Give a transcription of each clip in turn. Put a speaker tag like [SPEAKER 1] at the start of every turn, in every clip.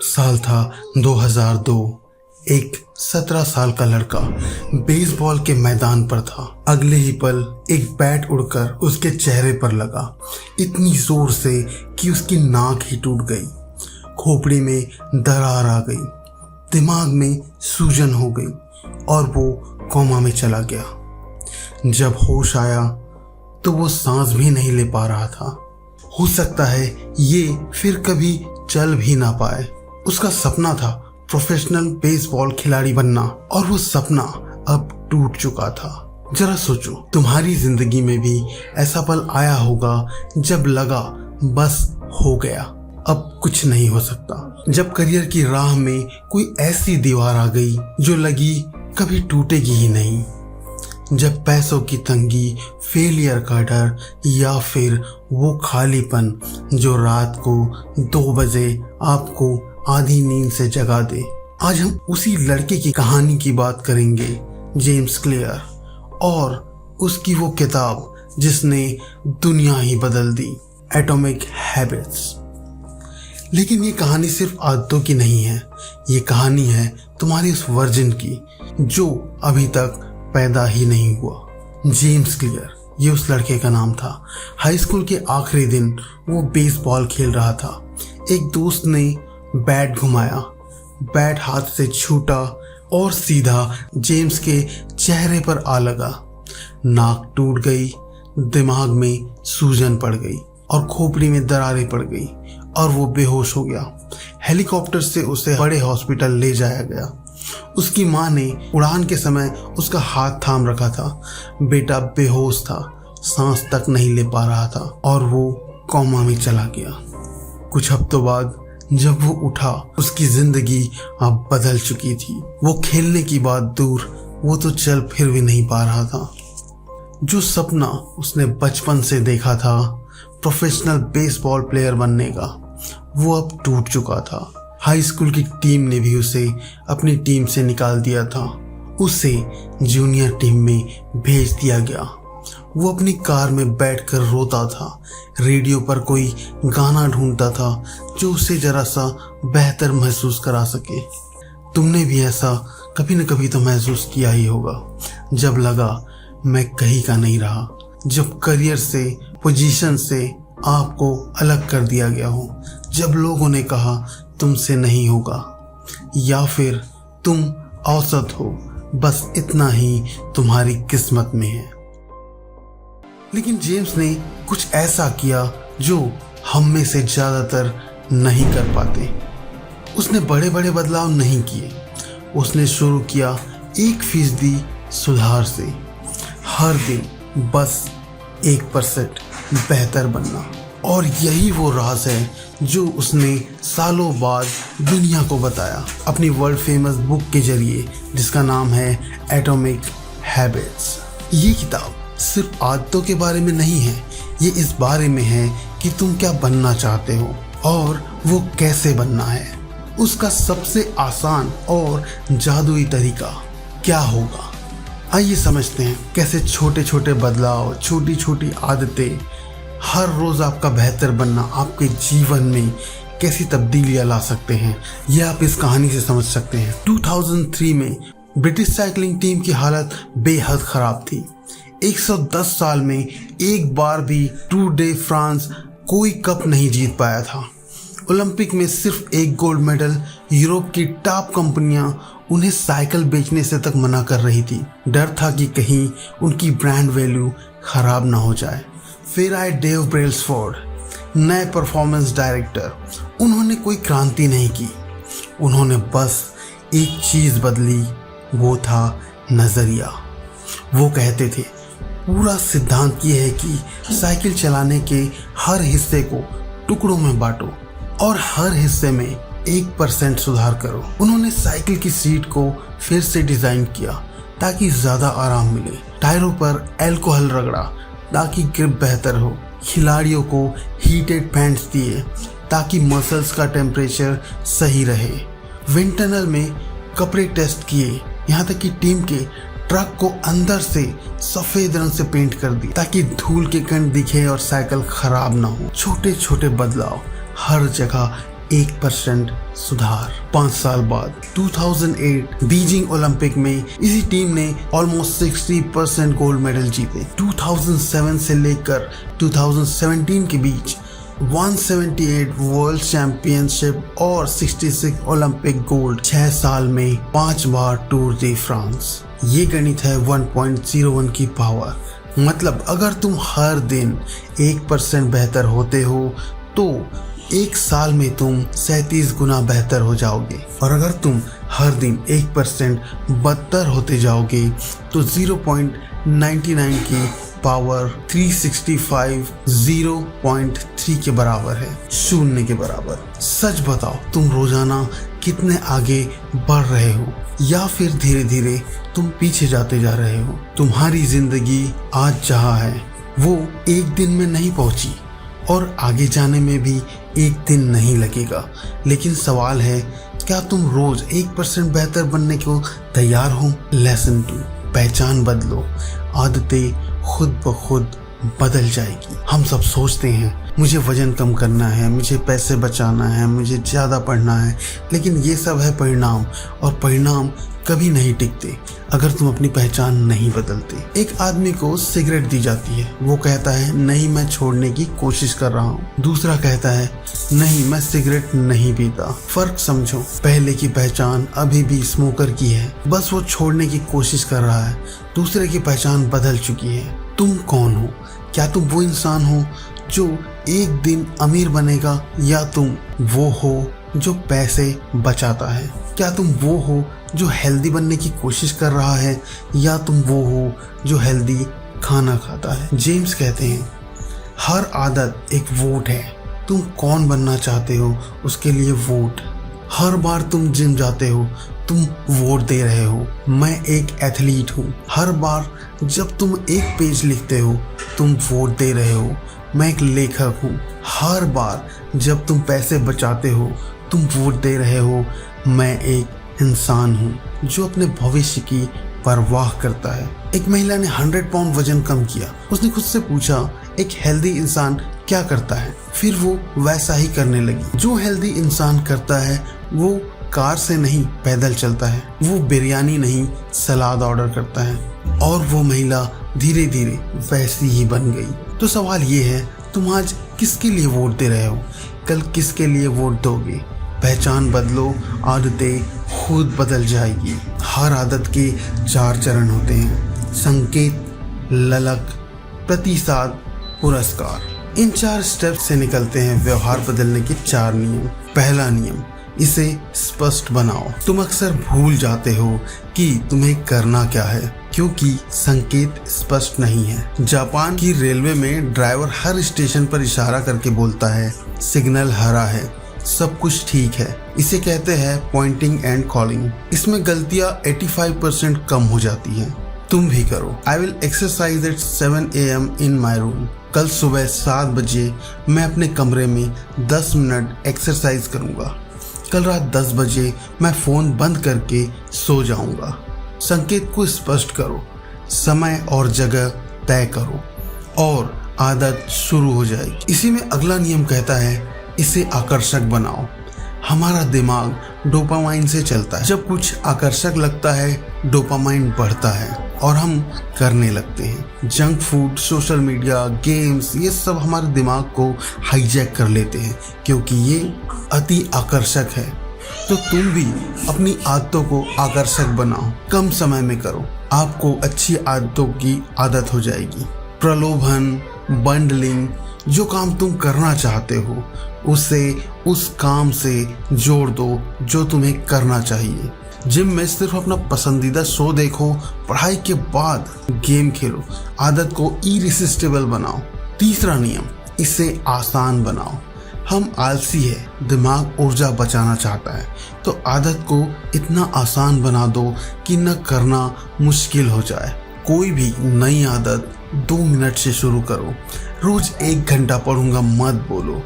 [SPEAKER 1] साल था 2002। एक 17 साल का लड़का बेसबॉल के मैदान पर था। अगले ही पल एक बैट उड़कर उसके चेहरे पर लगा, इतनी जोर से कि उसकी नाक ही टूट गई। खोपड़ी में दरार आ गई, दिमाग में सूजन हो गई और वो कोमा में चला गया। जब होश आया तो वो सांस भी नहीं ले पा रहा था। हो सकता है ये फिर कभी चल भी ना पाए। उसका सपना था प्रोफेशनल बेसबॉल खिलाड़ी बनना और वो सपना अब टूट चुका था। जरा सोचो, तुम्हारी जिंदगी में भी ऐसा पल आया होगा जब लगा बस हो गया, अब कुछ नहीं हो सकता। जब करियर की राह में कोई ऐसी दीवार आ गई जो लगी कभी टूटेगी ही नहीं। जब पैसों की तंगी, फेलियर का डर या फिर वो खालीपन जो रात को 2 बजे आपको आधी नींद से जगा दे। आज हम उसी लड़के की कहानी की बात करेंगे, जेम्स क्लियर, और उसकी वो किताब जिसने दुनिया ही बदल दी, एटॉमिक हैबिट्स। लेकिन ये कहानी सिर्फ आदतों की नहीं है, ये कहानी है तुम्हारी उस वर्जन की जो अभी तक पैदा ही नहीं हुआ। जेम्स क्लियर, ये उस लड़के का नाम था। हाई स्कूल के आखिरी दिन वो बेसबॉल खेल रहा था। एक दोस्त ने बैट घुमाया, बैट हाथ से छूटा और सीधा जेम्स के चेहरे पर आ लगा। नाक टूट गई, दिमाग में सूजन पड़ गई और खोपड़ी में दरारें पड़ गई और वो बेहोश हो गया। हेलीकॉप्टर से उसे बड़े हॉस्पिटल ले जाया गया। उसकी माँ ने उड़ान के समय उसका हाथ थाम रखा था। बेटा बेहोश था, सांस तक नहीं ले पा रहा था और वो कोमा में चला गया। कुछ हफ्तों बाद जब वो उठा, उसकी जिंदगी अब बदल चुकी थी। वो खेलने की बात दूर, वो तो चल फिर भी नहीं पा रहा था। जो सपना उसने बचपन से देखा था, प्रोफेशनल बेसबॉल प्लेयर बनने का, वो अब टूट चुका था। हाई स्कूल की टीम ने भी उसे अपनी टीम से निकाल दिया था। उसे जूनियर टीम में भेज दिया गया। वो अपनी कार में बैठकर रोता था, रेडियो पर कोई गाना ढूंढता था जो उसे जरा सा बेहतर महसूस करा सके। तुमने भी ऐसा कभी न कभी तो महसूस किया ही होगा, जब लगा मैं कहीं का नहीं रहा, जब करियर से, पोजीशन से आपको अलग कर दिया गया हो, जब लोगों ने कहा तुमसे नहीं होगा या फिर तुम औसत हो, बस इतना ही तुम्हारी किस्मत में है। लेकिन जेम्स ने कुछ ऐसा किया जो हम में से ज्यादातर नहीं कर पाते। उसने बड़े बड़े बदलाव नहीं किए, उसने शुरू किया 1% सुधार से। हर दिन बस 1% बेहतर बनना। और यही वो राज है जो उसने सालों बाद दुनिया को बताया अपनी वर्ल्ड फेमस बुक के जरिए, जिसका नाम है एटॉमिक हैबिट्स। ये किताब सिर्फ आदतों के बारे में नहीं है, ये इस बारे में है कि तुम क्या बनना चाहते हो और वो कैसे बनना है। उसका सबसे आसान और जादुई तरीका क्या होगा, आइए समझते हैं। कैसे छोटे छोटे बदलाव, छोटी छोटी आदतें हर रोज आपका बेहतर बनना आपके जीवन में कैसी तब्दीलियां ला सकते हैं, यह आप इस कहानी से समझ सकते हैं। 2003 में ब्रिटिश साइकिलिंग टीम की हालत बेहद खराब थी। 110 साल में एक बार भी टूर डे फ्रांस कोई कप नहीं जीत पाया था। ओलंपिक में सिर्फ एक गोल्ड मेडल। यूरोप की टॉप कंपनियां उन्हें साइकिल बेचने से तक मना कर रही थी। डर था कि कहीं उनकी ब्रांड वैल्यू खराब ना हो जाए। फिर आए डेव ब्रेल्सफोर्ड, नए परफॉर्मेंस डायरेक्टर। उन्होंने कोई क्रांति नहीं की, उन्होंने बस एक चीज बदली, वो था नजरिया। वो कहते थे पूरा सिद्धांत ये है कि साइकिल चलाने के हर हिस्से को टुकड़ों में बांटो और हर हिस्से में 1% सुधार करो। उन्होंने साइकिल की सीट को फिर से डिजाइन किया ताकि ज्यादा आराम मिले, टायरों पर अल्कोहल रगड़ा ताकि ग्रिप बेहतर हो, खिलाड़ियों को हीटेड पैंट्स दिए ताकि मसल्स का टेम्परेचर सही रहे, विंड टनल में कपड़े टेस्ट किए, यहाँ तक कि टीम के ट्रक को अंदर से सफेद रंग से पेंट कर दिया ताकि धूल के कण दिखे और साइकिल खराब ना हो। छोटे छोटे बदलाव हर जगह 1% सुधार। 5 साल बाद 2008 बीजिंग ओलंपिक में इसी टीम ने ऑलमोस्ट 60% गोल्ड मेडल जीते। 2007 से लेकर 2017 के बीच 178 वर्ल्ड चैंपियनशिप और 66 ओलंपिक गोल्ड। 6 साल में 5 बार टूर दी फ्रांस। ये गणित है 1.01 की पावर। मतलब अगर तुम हर दिन 1% बेहतर होते हो तो 1 साल में तुम 37 गुना बेहतर हो जाओगे। और अगर तुम हर दिन 1% बदतर होते जाओगे तो 0.99 की पावर 365 0.3 के बराबर है, 0 के बराबर। सच बताओ, तुम रोजाना कितने आगे बढ़ रहे हो या फिर धीरे धीरे तुम पीछे जाते जा रहे हो? तुम्हारी जिंदगी आज जहाँ है वो एक दिन में नहीं पहुंची और आगे जाने में भी एक दिन नहीं लगेगा। लेकिन सवाल है, क्या तुम रोज 1% बेहतर बनने को तैयार हो? लेसन 2, पहचान बदलो, आदतें खुद ब खुद बदल जाएगी। हम सब सोचते हैं मुझे वजन कम करना है, मुझे पैसे बचाना है, मुझे ज़्यादा पढ़ना है, लेकिन ये सब है परिणाम, और परिणाम कभी नहीं टिकते अगर तुम अपनी पहचान नहीं बदलते। एक आदमी को सिगरेट दी जाती है, वो कहता है नहीं मैं छोड़ने की कोशिश कर रहा हूँ। दूसरा कहता है नहीं मैं सिगरेट नहीं पीता। फर्क समझो, पहले की पहचान अभी भी स्मोकर की है, बस वो छोड़ने की कोशिश कर रहा है। दूसरे की पहचान बदल चुकी है। तुम कौन हो? क्या तुम वो इंसान हो जो एक दिन अमीर बनेगा, या तुम वो हो जो पैसे बचाता है? क्या तुम वो हो जो हेल्दी बनने की कोशिश कर रहा है, या तुम वो हो जो हेल्दी खाना खाता है? जेम्स कहते हैं हर आदत एक वोट है। तुम कौन बनना चाहते हो उसके लिए वोट। हर बार तुम जिम जाते हो तुम वोट दे रहे हो, मैं एक एथलीट हूँ। हर बार जब तुम एक पेज लिखते हो तुम वोट दे रहे हो, मैं एक लेखक हूँ। हर बार जब तुम पैसे बचाते हो तुम वोट दे रहे हो, मैं एक इंसान हूँ जो अपने भविष्य की परवाह करता है। एक महिला ने 100 पाउंड वजन कम किया। उसने खुद से पूछा एक हेल्दी इंसान क्या करता है, फिर वो वैसा ही करने लगी। जो हेल्दी इंसान करता है वो कार से नहीं पैदल चलता है, वो बिरयानी नहीं सलाद ऑर्डर करता है, और वो महिला धीरे धीरे वैसी ही बन गई। तो सवाल ये है, तुम आज किसके लिए वोट दे रहे हो? कल किसके लिए वोट दोगे? पहचान बदलो, आदतें खुद बदल जाएगी। हर आदत के 4 चरण होते हैं: संकेत, ललक, प्रतिसाद, पुरस्कार। इन 4 स्टेप्स से निकलते हैं व्यवहार बदलने के 4 नियम। पहला नियम, इसे स्पष्ट बनाओ। तुम अक्सर भूल जाते हो कि तुम्हें करना क्या है क्योंकि संकेत स्पष्ट नहीं है। जापान की रेलवे में ड्राइवर हर स्टेशन पर इशारा करके बोलता है सिग्नल हरा है, सब कुछ ठीक है। इसे कहते हैं पॉइंटिंग एंड कॉलिंग। इसमें गलतियां 85% कम हो जाती हैं। तुम भी करो। I will exercise at 7 AM in my room. कल सुबह 7 बजे मैं अपने कमरे में 10 मिनट एक्सरसाइज करूंगा। कल रात 10 बजे मैं फ़ोन बंद करके सो जाऊंगा। संकेत को स्पष्ट करो, समय और जगह तय करो और आदत शुरू हो जाएगी। इसी में अगला नियम कहता है इसे आकर्षक बनाओ। हमारा दिमाग डोपामाइन से चलता है। जब कुछ आकर्षक लगता है डोपामाइन बढ़ता है और हम करने लगते हैं। Junk food, social media, games, ये सब हमारे दिमाग को हाईजैक कर लेते हैं क्योंकि ये अति आकर्षक है। तो तुम भी अपनी आदतों को आकर्षक बनाओ, कम समय में करो, आपको अच्छी आदतों की आदत हो जाएगी। प्रलोभन, बंडलिंग, जो काम तुम करना चाहते हो उसे उस काम से जोड़ दो जो तुम्हें करना चाहिए। जिम में सिर्फ अपना पसंदीदा शो देखो, पढ़ाई के बाद गेम खेलो, आदत को इरिसिस्टिबल बनाओ। तीसरा नियम, इसे आसान बनाओ। हम आलसी है, दिमाग ऊर्जा बचाना चाहता है, तो आदत को इतना आसान बना दो कि न करना मुश्किल हो जाए। कोई भी नई आदत 2 मिनट से शुरू करो। रोज 1 घंटा पढ़ूंगा मत बोलो,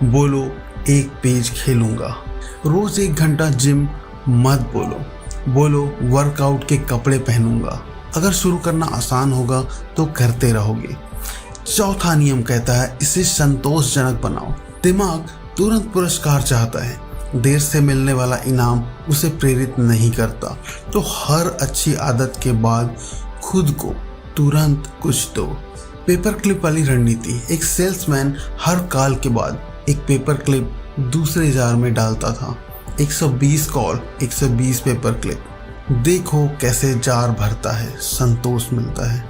[SPEAKER 1] बोलो 1 पेज खेलूंगा। रोज 1 घंटा जिम मत बोलो, बोलो वर्कआउट के कपड़े पहनूंगा। अगर शुरू करना आसान होगा तो करते रहोगे। चौथा नियम कहता है इसे संतोषजनक बनाओ। दिमाग तुरंत पुरस्कार चाहता है। देर से मिलने वाला इनाम उसे प्रेरित नहीं करता। तो हर अच्छी आदत के बाद खुद को तुरंत कुछ दो। पेपर क्लिप वाली रणनीति। एक सेल्समैन हर कॉल के बाद एक पेपर क्लिप दूसरे जार में डालता था। 120 कॉल, 120 पेपर क्लिप। देखो कैसे जार भरता है, संतोष मिलता है।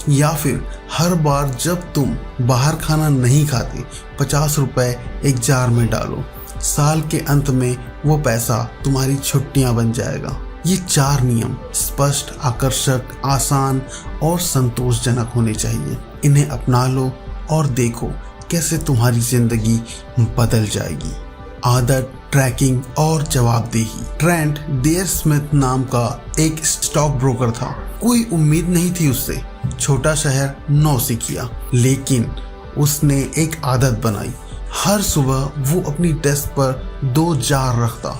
[SPEAKER 1] या फिर हर बार जब तुम बाहर खाना नहीं खाते 50 रुपए एक जार में डालो। साल के अंत में वो पैसा तुम्हारी छुट्टियां बन जाएगा। ये 4 नियम स्पष्ट, आकर्षक, आसान और संतोषजनक होने चाहिए। इन्हें अपना लो और देखो कैसे तुम्हारी जिंदगी बदल जाएगी। आदत, ट्रैकिंग और जवाबदेही। ट्रेंट डेयर स्मिथ नाम का एक स्टॉक ब्रोकर था। कोई उम्मीद नहीं थी उससे। छोटा शहर, नौसिखिया, लेकिन उसने एक आदत बनाई। हर सुबह वो अपनी डेस्क पर 2 जार रखता।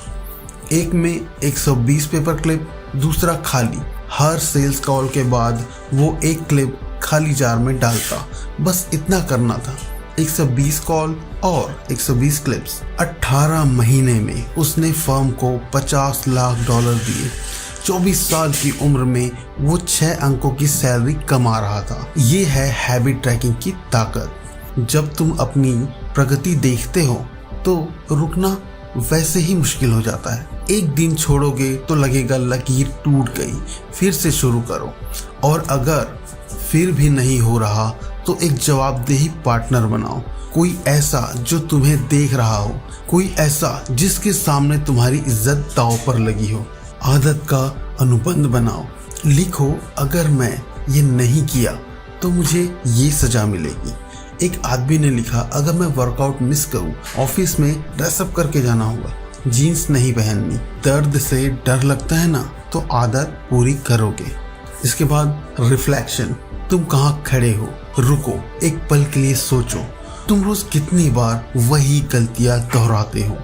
[SPEAKER 1] एक में 120 पेपर क्लिप, दूसरा खाली। हर सेल्स कॉल के बाद वो एक क्लिप खाली जार में डालता। बस इतना करना था। 120 कॉल और 120 क्लिप्स। 18 महीने में उसने फर्म को $50 लाख दिए। 24 साल की उम्र में वो 6 अंकों की सैलरी कमा रहा था। ये है हैबिट ट्रैकिंग की ताकत। जब तुम अपनी प्रगति देखते हो तो रुकना वैसे ही मुश्किल हो जाता है। एक दिन छोड़ोगे तो लगेगा लकीर टूट गई, फिर से शुरू करो। और अगर फिर भी नहीं हो रहा तो एक जवाबदेही पार्टनर बनाओ। कोई ऐसा जो तुम्हें देख रहा हो, कोई ऐसा जिसके सामने तुम्हारी इज्जत दांव पर लगी हो। आदत का अनुबंध बनाओ। लिखो, अगर मैं ये नहीं किया तो मुझे ये सजा मिलेगी। एक आदमी ने लिखा, अगर मैं वर्कआउट मिस करूं, ऑफिस में ड्रेसअप करके जाना होगा, जीन्स नहीं पहननी। दर्द से डर लगता है ना, तो आदत पूरी करोगे। इसके बाद रिफ्लेक्शन। तुम कहाँ खड़े हो, रुको, एक पल के लिए सोचो। तुम रोज कितनी बार वही गलतियां दोहराते हो?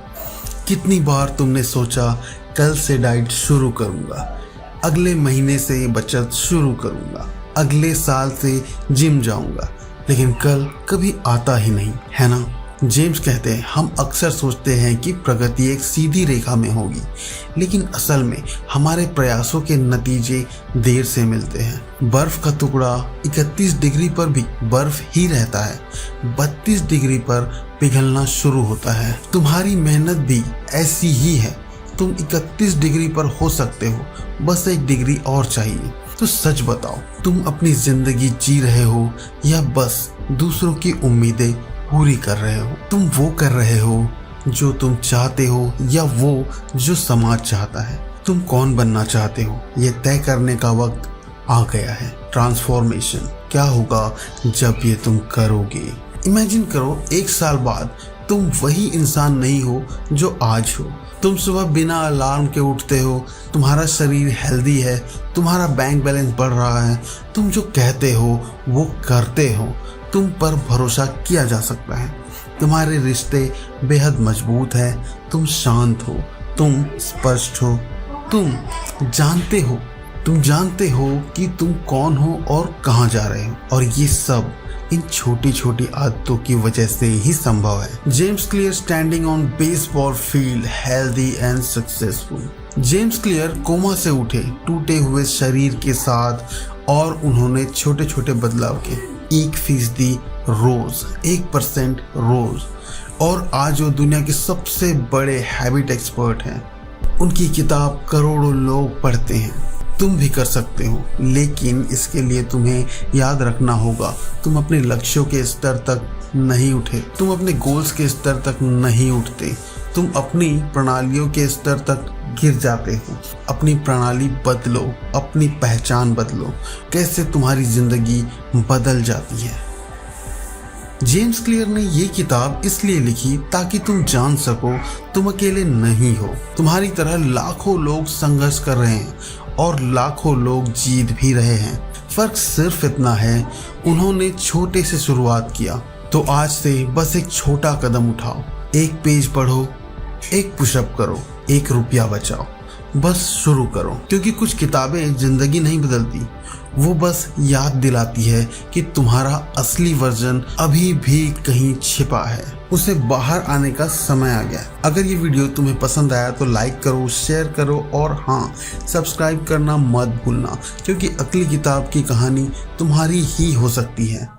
[SPEAKER 1] कितनी बार तुमने सोचा कल से डाइट शुरू करूंगा, अगले महीने से बचत शुरू करूंगा, अगले साल से जिम जाऊंगा, लेकिन कल कभी आता ही नहीं, है ना? जेम्स कहते हैं, हम अक्सर सोचते हैं कि प्रगति एक सीधी रेखा में होगी, लेकिन असल में हमारे प्रयासों के नतीजे देर से मिलते हैं। बर्फ का टुकड़ा 31 डिग्री पर भी बर्फ ही रहता है, 32 डिग्री पर पिघलना शुरू होता है। तुम्हारी मेहनत भी ऐसी ही है। तुम 31 डिग्री पर हो सकते हो, बस 1 डिग्री और चाहिए। तो सच बताओ, तुम अपनी जिंदगी जी रहे हो या बस दूसरों की उम्मीदें पूरी कर रहे हो? तुम वो कर रहे हो जो तुम चाहते हो या वो जो समाज चाहता है? तुम कौन बनना चाहते हो, ये तय करने का वक्त आ गया है। ट्रांसफॉर्मेशन। क्या होगा जब ये तुम करोगे? इमेजिन करो, 1 साल बाद तुम वही इंसान नहीं हो जो आज हो। तुम सुबह बिना अलार्म के उठते हो, तुम्हारा शरीर हेल्दी है, तुम्हारा बैंक बैलेंस बढ़ रहा है, तुम जो कहते हो वो करते हो, तुम पर भरोसा किया जा सकता है, तुम्हारे रिश्ते बेहद मजबूत है, तुम शांत हो, तुम स्पष्ट हो, तुम जानते हो कि तुम कौन हो और कहाँ जा रहे हो। और ये सब इन छोटी छोटी आदतों की वजह से ही संभव है। James Clear standing on baseball field healthy and successful. James Clear coma से उठे टूटे हुए शरीर के साथ, और उन्होंने छोटे छोटे बदलाव किए। 1% रोज, 1% रोज, और आज वो दुनिया के सबसे बड़े हैबिट एक्सपर्ट हैं। उनकी किताब करोड़ों लोग पढ़ते हैं। तुम भी कर सकते हो, लेकिन इसके लिए तुम्हें याद रखना होगा, तुम अपने लक्ष्यों के स्तर तक नहीं उठे, तुम अपने गोल्स के स्तर तक नहीं उठते, तुम अपनी प्रणालियों के स्तर तक गिर जाते हो। अपनी प्रणाली बदलो, अपनी पहचान बदलो, कैसे तुम्हारी जिंदगी बदल जाती है। जेम्स क्लियर ने ये किताब इसलिए लिखी ताकि तुम जान सको तुम अकेले नहीं हो। तुम्हारी तरह लाखों लोग संघर्ष कर रहे हैं और लाखों लोग जीत भी रहे हैं। फर्क सिर्फ इतना है, उन्होंने छोटे से शुरुआत किया। तो आज से बस एक छोटा कदम उठाओ, एक पेज पढ़ो, एक पुशअप करो, 1 रुपया बचाओ, बस शुरू करो, क्योंकि कुछ किताबें जिंदगी नहीं बदलती, वो बस याद दिलाती है कि तुम्हारा असली वर्जन अभी भी कहीं छिपा है, उसे बाहर आने का समय आ गया। अगर ये वीडियो तुम्हें पसंद आया तो लाइक करो, शेयर करो और हाँ, सब्सक्राइब करना मत भूलना, क्योंकि अगली किताब की कहानी तुम्हारी ही हो सकती है।